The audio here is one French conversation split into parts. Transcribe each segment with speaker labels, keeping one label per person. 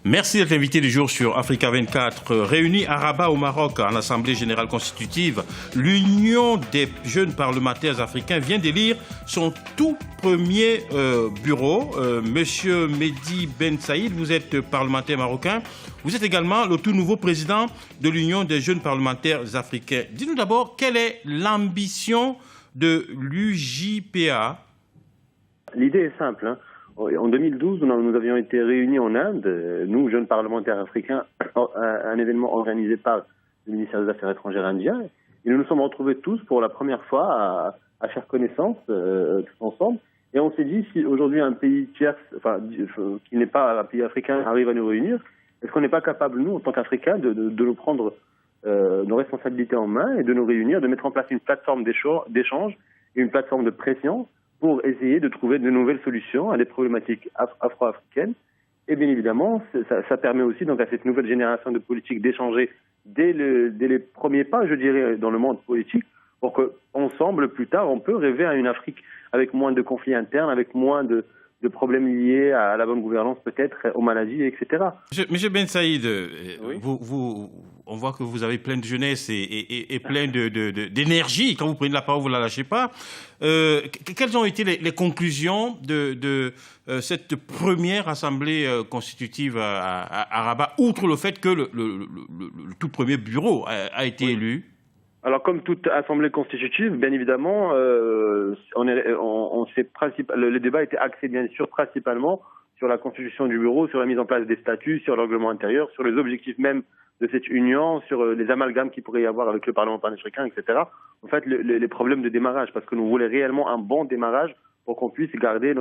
Speaker 1: Merci d'être invité du jour sur Africa 24. Réunis à Rabat au Maroc en Assemblée générale constitutive, l'Union des jeunes parlementaires africains vient d'élire son tout premier bureau. Monsieur Mehdi Ben Saïd, vous êtes parlementaire marocain. Vous êtes également le tout nouveau président de l'Union des jeunes parlementaires africains. Dites-nous d'abord, quelle est l'ambition de l'UJPA?
Speaker 2: L'idée est simple. En 2012, nous avions été réunis en Inde, nous, jeunes parlementaires africains, à un événement organisé par le ministère des Affaires étrangères indien. Et nous nous sommes retrouvés tous pour la première fois à faire connaissance tous ensemble. Et on s'est dit, si aujourd'hui un pays tiers, qui n'est pas un pays africain, arrive à nous réunir, est-ce qu'on n'est pas capable, nous, en tant qu'Africains, de nous prendre nos responsabilités en main et de nous réunir, de mettre en place une plateforme d'échange et une plateforme de pression pour essayer de trouver de nouvelles solutions à des problématiques afro-africaines. Et bien évidemment, ça permet aussi donc à cette nouvelle génération de politiques d'échanger dès les premiers pas, je dirais, dans le monde politique, pour qu'ensemble, plus tard, on peut rêver à une Afrique avec moins de conflits internes, avec moins de problèmes liés à la bonne gouvernance, peut-être, aux maladies, etc.
Speaker 1: Monsieur Ben Saïd,
Speaker 2: oui.
Speaker 1: On voit que vous avez plein de jeunesse et plein d'énergie. Quand vous prenez la parole, vous ne la lâchez pas. Quelles ont été les conclusions de cette première assemblée constitutive à Rabat, outre le fait que le tout premier bureau a été élu?
Speaker 2: Alors, comme toute assemblée constitutive, bien évidemment, le débat était axé bien sûr principalement sur la constitution du bureau, sur la mise en place des statuts, sur le règlement intérieur, sur les objectifs même de cette union, sur les amalgames qu'il pourrait y avoir avec le Parlement panafricain, etc. En fait, les problèmes de démarrage, parce que nous voulons réellement un bon démarrage pour qu'on puisse garder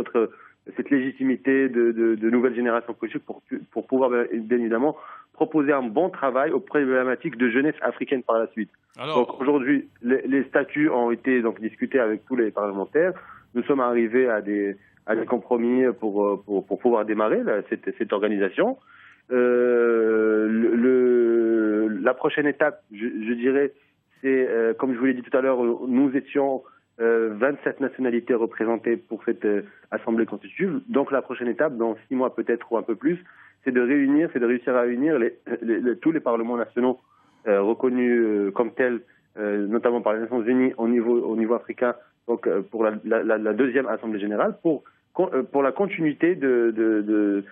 Speaker 2: cette légitimité de nouvelle génération politique pour pouvoir, bien évidemment, proposer un bon travail aux problématiques de jeunesse africaine par la suite. Donc aujourd'hui, les statuts ont été donc discutés avec tous les parlementaires. Nous sommes arrivés à des compromis pour pouvoir démarrer cette organisation. La prochaine étape, je dirais, c'est, comme je vous l'ai dit tout à l'heure, nous étions 27 nationalités représentées pour cette assemblée constitutive. Donc la prochaine étape, dans 6 mois peut-être ou un peu plus, c'est de réussir à réunir tous les parlements nationaux reconnus comme tels, notamment par les Nations Unies au niveau africain, donc pour la deuxième assemblée générale, pour la continuité de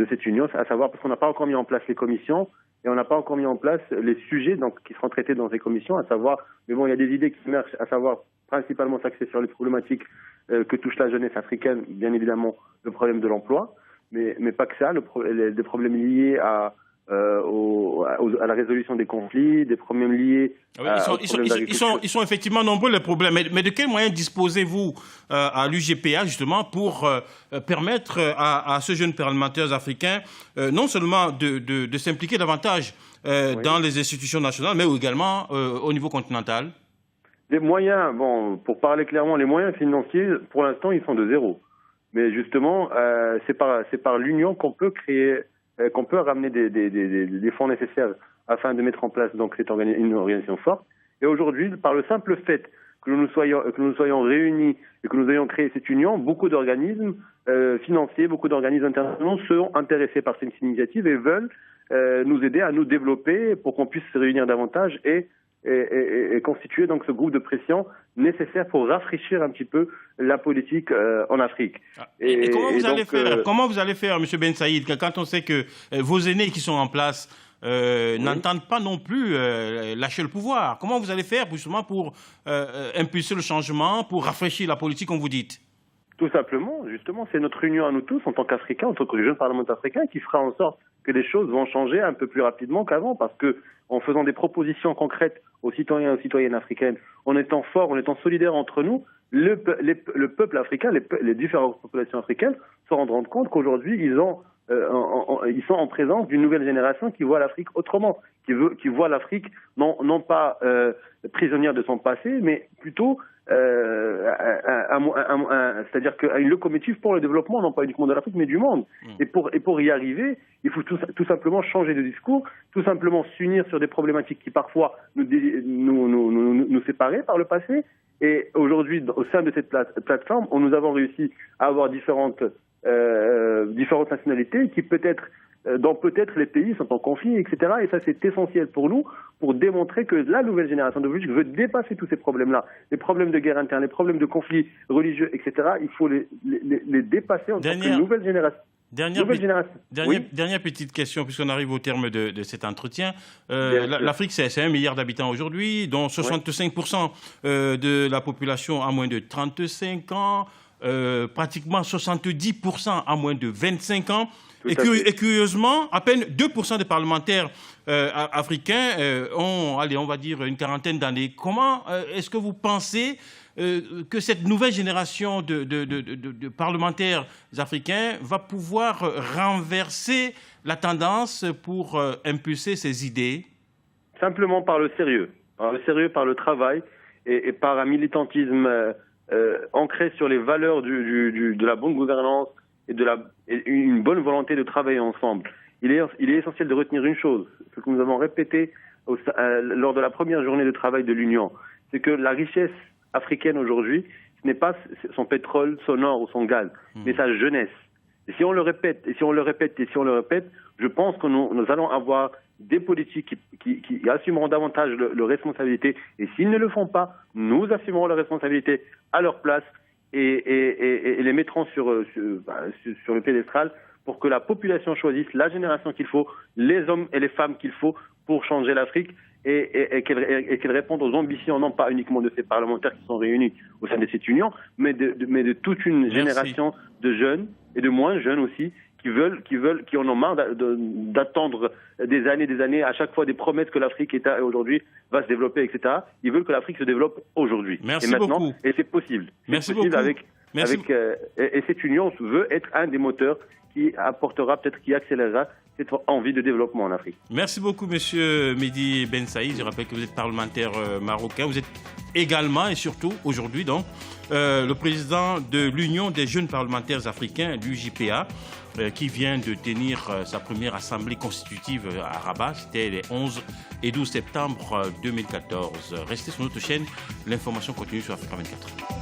Speaker 2: cette union, à savoir parce qu'on n'a pas encore mis en place les commissions et on n'a pas encore mis en place les sujets qui seront traités dans ces commissions, à savoir, mais bon, il y a des idées qui émergent, à savoir principalement s'axer sur les problématiques que touche la jeunesse africaine, bien évidemment le problème de l'emploi, mais pas que ça, des problèmes liés à la résolution des conflits, des problèmes liés
Speaker 1: ils sont effectivement nombreux les problèmes. Mais de quels moyens disposez-vous à l'UJPA justement pour permettre à ce jeune parlementaires africains non seulement de s'impliquer davantage dans les institutions nationales, mais également au niveau continental?
Speaker 2: Les moyens, pour parler clairement, les moyens financiers, pour l'instant, ils sont de zéro. Mais justement, c'est par l'union qu'on peut créer, qu'on peut ramener des fonds nécessaires afin de mettre en place donc une organisation forte. Et aujourd'hui, par le simple fait que nous soyons réunis et que nous ayons créé cette union, beaucoup d'organismes financiers, beaucoup d'organismes internationaux sont intéressés par cette initiative et veulent nous aider à nous développer pour qu'on puisse se réunir davantage et constituer donc ce groupe de pression nécessaire pour rafraîchir un petit peu la politique en Afrique.
Speaker 1: Et comment vous allez faire, M. Ben Saïd, quand on sait que vos aînés qui sont en place n'entendent pas non plus lâcher le pouvoir? Comment vous allez faire justement pour impulser le changement, pour rafraîchir la politique, comme vous dites?
Speaker 2: Tout simplement, justement, c'est notre union à nous tous, en tant qu'Africains, en tant que jeunes parlementaires africains, qui fera en sorte que les choses vont changer un peu plus rapidement qu'avant, parce que en faisant des propositions concrètes aux citoyens et aux citoyennes africaines, en étant forts, en étant solidaires entre nous, le peuple africain, les différentes populations africaines se rendront compte qu'aujourd'hui, ils sont en présence d'une nouvelle génération qui voit l'Afrique autrement, qui voit l'Afrique non pas prisonnière de son passé, mais plutôt c'est-à-dire une locomotive pour le développement, non pas uniquement de l'Afrique, mais du monde. Et pour y arriver, il faut tout simplement changer de discours, tout simplement s'unir sur des problématiques qui parfois nous séparaient par le passé. Et aujourd'hui, au sein de cette plateforme, nous avons réussi à avoir différentes nationalités qui peut-être dont peut-être les pays sont en conflit, etc. Et ça, c'est essentiel pour nous, pour démontrer que la nouvelle génération de politiques veut dépasser tous ces problèmes-là. Les problèmes de guerre interne, les problèmes de conflits religieux, etc. Il faut les dépasser en tant que nouvelle génération.
Speaker 1: Dernière petite question, puisqu'on arrive au terme de cet entretien. L'Afrique, c'est 1 milliard d'habitants aujourd'hui, dont 65% de la population a moins de 35 ans, pratiquement 70% a moins de 25 ans. Et curieusement, à peine 2% des parlementaires africains ont, on va dire, une quarantaine d'années. Comment est-ce que vous pensez que cette nouvelle génération de parlementaires africains va pouvoir renverser la tendance pour impulser ces idées?
Speaker 2: Simplement par le sérieux, par le travail et par un militantisme ancré sur les valeurs de la bonne gouvernance et une bonne volonté de travailler ensemble. Il est essentiel de retenir une chose, ce que nous avons répété lors de la première journée de travail de l'Union, c'est que la richesse africaine aujourd'hui, ce n'est pas son pétrole, son or ou son gaz, mais sa jeunesse. Et si on le répète, je pense que nous allons avoir des politiques qui assumeront davantage leurs responsabilités. Et s'ils ne le font pas, nous assumerons leurs responsabilités à leur place et les mettrons sur le piédestal pour que la population choisisse la génération qu'il faut, les hommes et les femmes qu'il faut pour changer l'Afrique et qu'elle réponde aux ambitions, non pas uniquement de ces parlementaires qui sont réunis au sein de cette union, mais de toute une génération de jeunes et de moins jeunes aussi, qui en ont marre d'attendre des années, à chaque fois des promesses que l'Afrique aujourd'hui va se développer, etc. Ils veulent que l'Afrique se développe aujourd'hui.
Speaker 1: Merci
Speaker 2: et maintenant,
Speaker 1: beaucoup.
Speaker 2: Et c'est possible.
Speaker 1: Merci
Speaker 2: beaucoup. Et cette union veut être un des moteurs qui apportera, peut-être qui accélérera cette envie de développement en Afrique.
Speaker 1: Merci beaucoup, Monsieur Mehdi Ben Saïd. Je rappelle que vous êtes parlementaire marocain. Vous êtes également et surtout aujourd'hui donc le président de l'Union des jeunes parlementaires africains, l'UJPA, qui vient de tenir sa première assemblée constitutive à Rabat. C'était les 11 et 12 septembre 2014. Restez sur notre chaîne. L'information continue sur Africa 24.